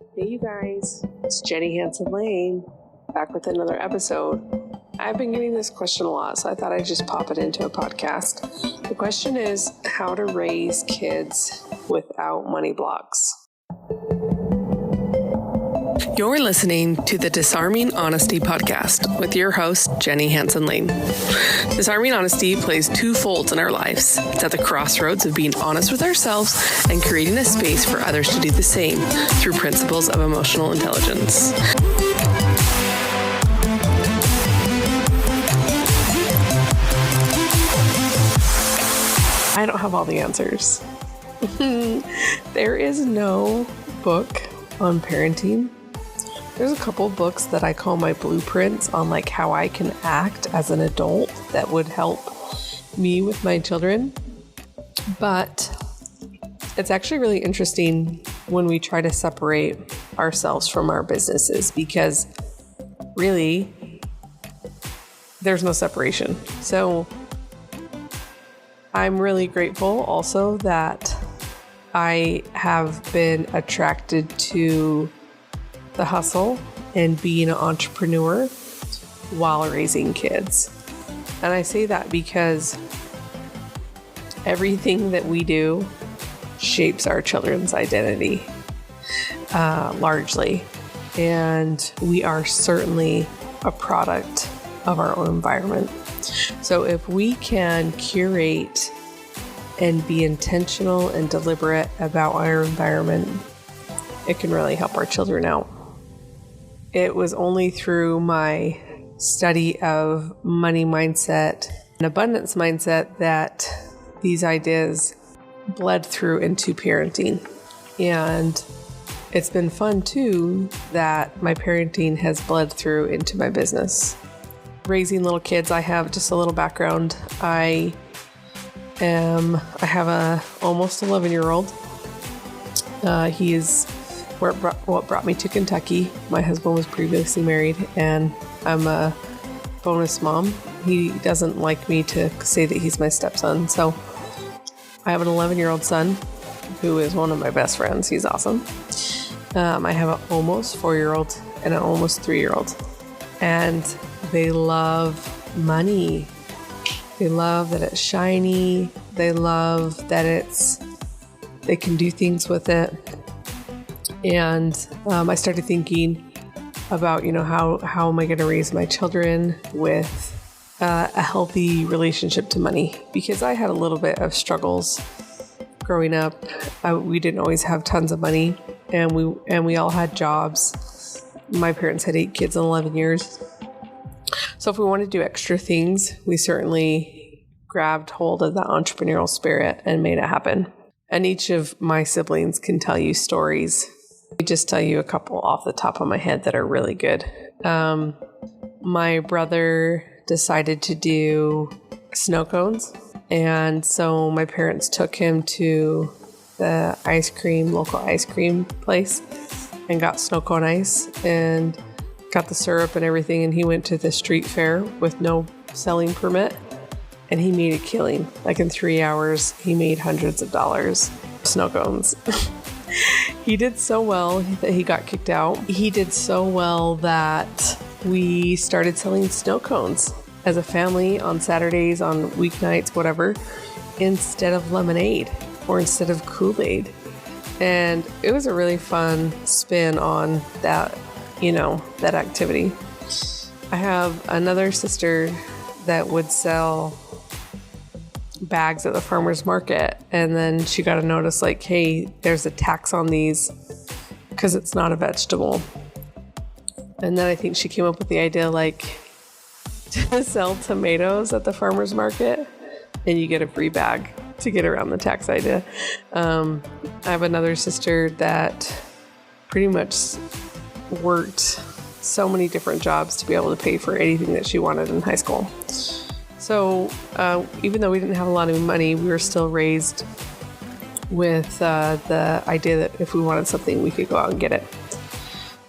Hey you guys, it's Jenny Hansen-Lane back with another episode. I've been getting this question a lot, so I thought I'd just pop it into a podcast. The question is how to raise kids without money blocks. You're listening to the Disarming Honesty podcast with your host, Jenny Hansen-Lane. Disarming Honesty plays two folds in our lives. It's at the crossroads of being honest with ourselves and creating a space for others to do the same through principles of emotional intelligence. I don't have all the answers. There is no book on parenting. There's a couple of books that I call my blueprints on like how I can act as an adult that would help me with my children. But it's actually really interesting when we try to separate ourselves from our businesses because really there's no separation. So I'm really grateful also that I have been attracted to the hustle and being an entrepreneur while raising kids. And I say that because everything that we do shapes our children's identity largely. And we are certainly a product of our own environment. So if we can curate and be intentional and deliberate about our environment, it can really help our children out. It was only through my study of money mindset and abundance mindset that these ideas bled through into parenting. And it's been fun too that my parenting has bled through into my business. Raising little kids, I have just a little background. I have a almost 11-year-old. He is what brought me to Kentucky. My husband was previously married, and I'm a bonus mom. He doesn't like me to say that he's my stepson. So I have an 11-year-old son who is one of my best friends. He's awesome. I have an almost 4-year-old and an almost 3-year-old. And they love money. They love that it's shiny. They love that they can do things with it. And I started thinking about, how am I going to raise my children with a healthy relationship to money? Because I had a little bit of struggles growing up. We didn't always have tons of money, and we all had jobs. My parents had 8 kids in 11 years. So if we wanted to do extra things, we certainly grabbed hold of the entrepreneurial spirit and made it happen. And each of my siblings can tell you stories. I just tell you a couple off the top of my head that are really good. My brother decided to do snow cones. And so my parents took him to the local ice cream place and got snow cone ice and got the syrup and everything. And he went to the street fair with no selling permit. And he made a killing. Like in 3 hours, he made hundreds of dollars snow cones. He did so well that he got kicked out. He did so well that we started selling snow cones as a family on Saturdays, on weeknights, whatever, instead of lemonade or instead of Kool-Aid. And it was a really fun spin on that, that activity. I have another sister that would sell bags at the farmer's market, and then she got a notice like, hey, there's a tax on these because it's not a vegetable. And then I think she came up with the idea like to sell tomatoes at the farmer's market and you get a free bag to get around the tax idea. I have another sister that pretty much worked so many different jobs to be able to pay for anything that she wanted in high school. So even though we didn't have a lot of money, we were still raised with the idea that if we wanted something, we could go out and get it.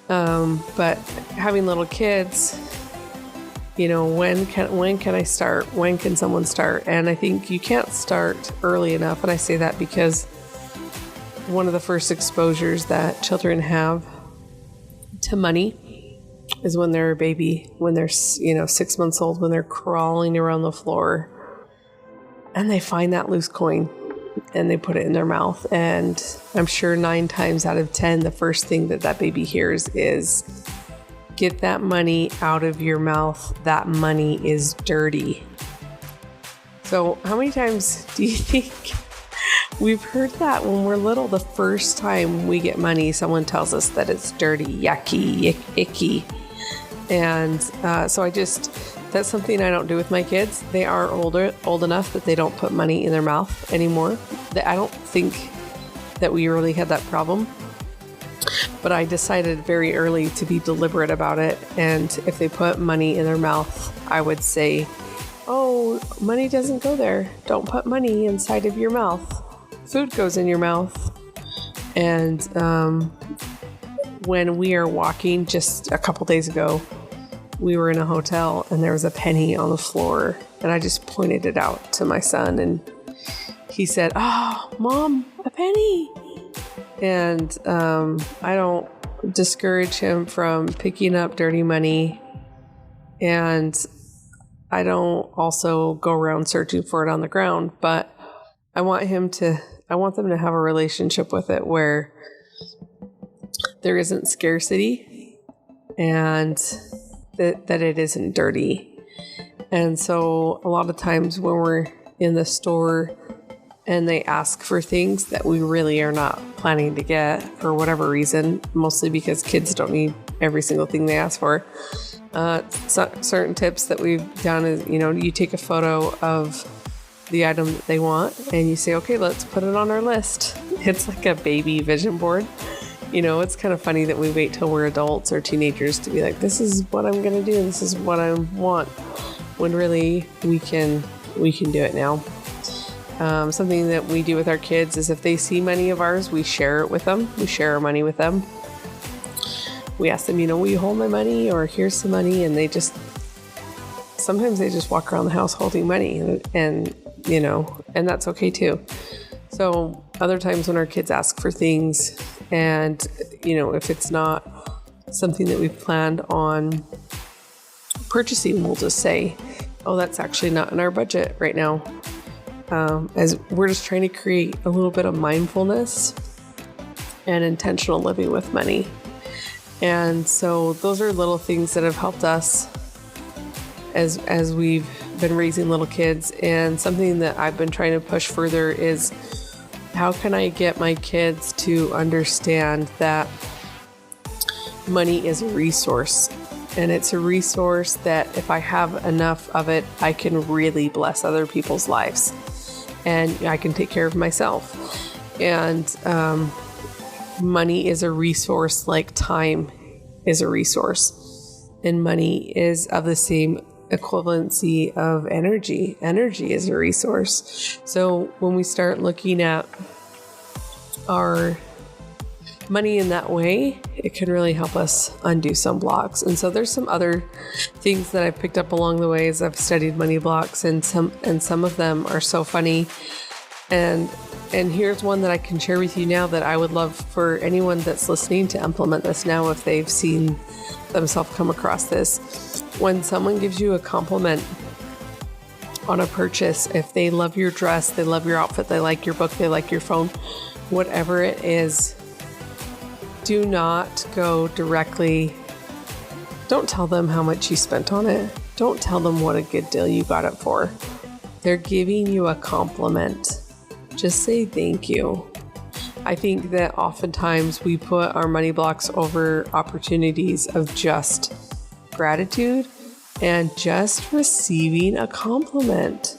But having little kids, when can I start? When can someone start? And I think you can't start early enough. And I say that because one of the first exposures that children have to money is when they're a baby, when they're, 6 months old, when they're crawling around the floor and they find that loose coin and they put it in their mouth. And I'm sure 9 times out of 10, the first thing that baby hears is, get that money out of your mouth. That money is dirty. So how many times do you think we've heard that when we're little? The first time we get money, someone tells us that it's dirty, yucky, icky. And so that's something I don't do with my kids. They are old enough that they don't put money in their mouth anymore. I don't think that we really had that problem. But I decided very early to be deliberate about it. And if they put money in their mouth, I would say, oh, money doesn't go there. Don't put money inside of your mouth. Food goes in your mouth. And when we are walking, just a couple days ago, we were in a hotel and there was a penny on the floor. And I just pointed it out to my son. And he said, oh, Mom, a penny. And I don't discourage him from picking up dirty money. And I don't also go around searching for it on the ground. But I want them to have a relationship with it where there isn't scarcity and that it isn't dirty. And so a lot of times when we're in the store and they ask for things that we really are not planning to get for whatever reason, mostly because kids don't need every single thing they ask for. Certain tips that we've done is, you take a photo of the item that they want and you say, okay, let's put it on our list. It's like a baby vision board. It's kind of funny that we wait till we're adults or teenagers to be like, this is what I'm going to do. This is what I want. When really we can do it now. Something that we do with our kids is if they see money of ours, we share it with them. We share our money with them. We ask them, will you hold my money? Or here's some money. And sometimes they just walk around the house holding money and that's okay too. So other times when our kids ask for things and, if it's not something that we've planned on purchasing, we'll just say, oh, that's actually not in our budget right now. As we're just trying to create a little bit of mindfulness and intentional living with money. And so those are little things that have helped us as we've been raising little kids. And something that I've been trying to push further is, how can I get my kids to understand that money is a resource? And it's a resource that if I have enough of it, I can really bless other people's lives. And I can take care of myself. And money is a resource like time is a resource. And money is of the same equivalency of energy. Energy is a resource. So when we start looking at our money in that way, it can really help us undo some blocks. And so there's some other things that I've picked up along the way as I've studied money blocks, and some of them are so funny. And here's one that I can share with you now that I would love for anyone that's listening to implement this now if they've seen themselves come across this. When someone gives you a compliment on a purchase, if they love your dress, they love your outfit, they like your book, they like your phone, whatever it is, do not go directly. Don't tell them how much you spent on it. Don't tell them what a good deal you got it for. They're giving you a compliment. Just say thank you. I think that oftentimes we put our money blocks over opportunities of just gratitude and just receiving a compliment.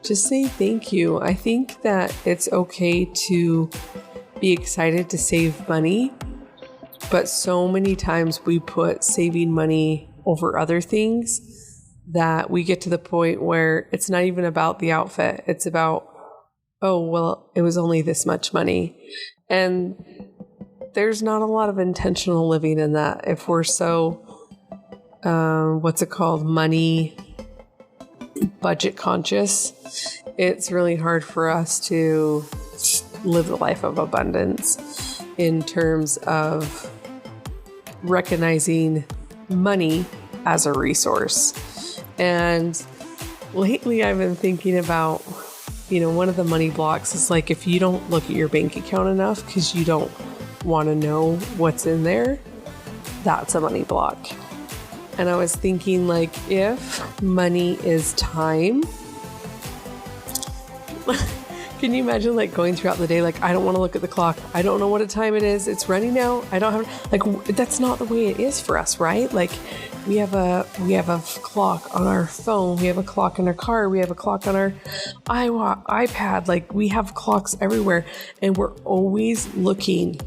Just say thank you. I think that it's okay to be excited to save money, but so many times we put saving money over other things that we get to the point where it's not even about the outfit. It's about, oh, well, it was only this much money. And there's not a lot of intentional living in that. If we're so, money budget conscious, it's really hard for us to live the life of abundance in terms of recognizing money as a resource. And lately I've been thinking about, one of the money blocks is like if you don't look at your bank account enough because you don't want to know what's in there, that's a money block. And I was thinking, like, if money is time, can you imagine like going throughout the day, like, I don't want to look at the clock. I don't know what time it is. It's running now. I don't have, like, that's not the way it is for us, right? Like we have a clock on our phone. We have a clock in our car. We have a clock on our iPad. Like we have clocks everywhere, and we're always looking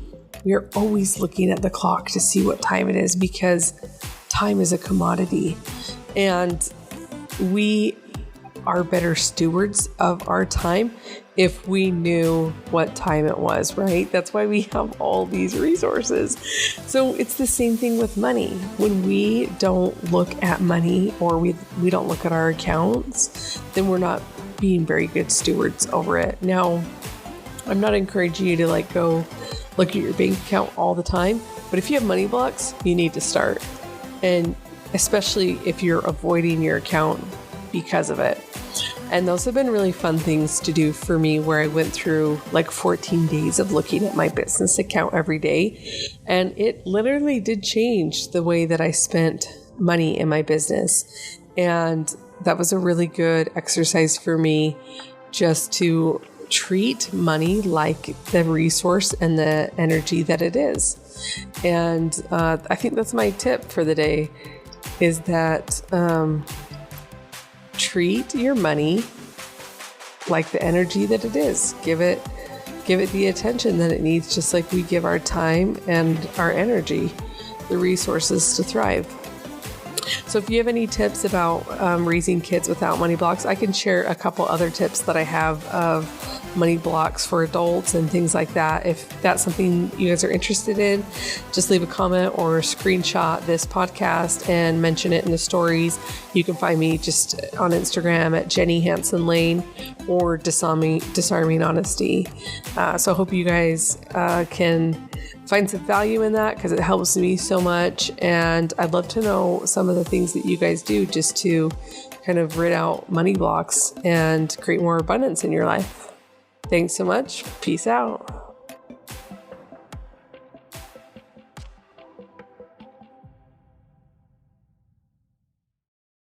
at the clock to see what time it is, because time is a commodity, and we are better stewards of our time if we knew what time it was, right? That's why we have all these resources. So it's the same thing with money. When we don't look at money, or we don't look at our accounts, then we're not being very good stewards over it. Now, I'm not encouraging you to like go look at your bank account all the time, but if you have money blocks, you need to start. And especially if you're avoiding your account because of it. And those have been really fun things to do for me, where I went through like 14 days of looking at my business account every day. And it literally did change the way that I spent money in my business. And that was a really good exercise for me, just to treat money like the resource and the energy that it is. And I think that's my tip for the day, is that treat your money like the energy that it is. Give it the attention that it needs, just like we give our time and our energy the resources to thrive. So if you have any tips about raising kids without money blocks, I can share a couple other tips that I have of money blocks for adults and things like that. If that's something you guys are interested in, just leave a comment or screenshot this podcast and mention it in the stories. You can find me just on Instagram at Jenny Hansen Lane or Disarming Honesty. So I hope you guys can find some value in that, because it helps me so much. And I'd love to know some of the things that you guys do just to kind of rid out money blocks and create more abundance in your life. Thanks so much. Peace out.